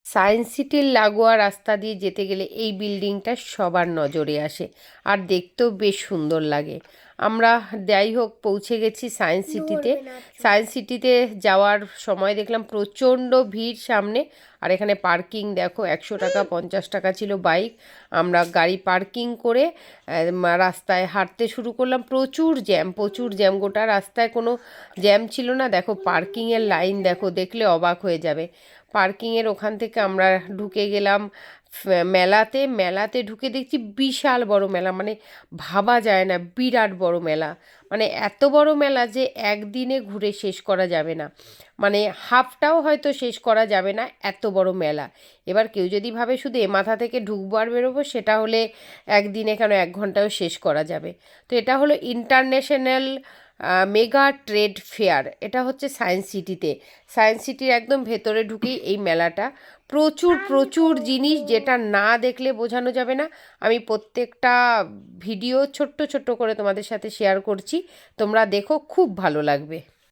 Science সিটির লাগোয়া রাস্তা দিয়ে যেতে গেলে এই বিল্ডিংটা সবার নজরে আসে, আর দেখতেও বেশ সুন্দর লাগে। আমরা যাই হোক পৌঁছে গেছি সায়েন্স সিটিতে। সায়েন্স সিটিতে যাওয়ার সময় দেখলাম প্রচণ্ড ভিড় সামনে। আর এখানে পার্কিং দেখো, 100 টাকা 50 টাকা ছিল বাইক। আমরা গাড়ি পার্কিং করে রাস্তায় হাঁটতে শুরু করলাম। প্রচুর জ্যাম, প্রচুর জ্যাম, গোটা রাস্তায় কোনো জ্যাম ছিল না। দেখো পার্কিংয়ের লাইন দেখো, দেখলে অবাক হয়ে যাবে। পার্কিংয়ের ওখান থেকে আমরা ঢুকে গেলাম মেলাতে। মেলাতে ঢুকে দেখছি বিশাল বড় মেলা, মানে ভাবা যায় না, বিরাট বড় মেলা। মানে এত বড় মেলা যে একদিনে ঘুরে শেষ করা যাবে না, মানে হাফটাও হয়তো শেষ করা যাবে না, এত বড় মেলা। এবার কেউ যদি ভাবে শুধু এ মাথা থেকে ঢুকবো আর বেরোবো, সেটা হলে একদিনে কেন 1 ঘন্টাও শেষ করা যাবে। তো এটা হলো ইন্টারন্যাশনাল মেগা ট্রেড ফেয়ার। এটা হচ্ছে সায়েন্স সিটিতে। সায়েন্স সিটির একদম ভেতরে ঢুকেই এই মেলাটা। প্রচুর প্রচুর জিনিস, যেটা না দেখলে বোঝানো যাবে না। আমি প্রত্যেকটা ভিডিও ছোট্ট ছোট্ট করে তোমাদের সাথে শেয়ার করছি, তোমরা দেখো, খুব ভালো লাগবে।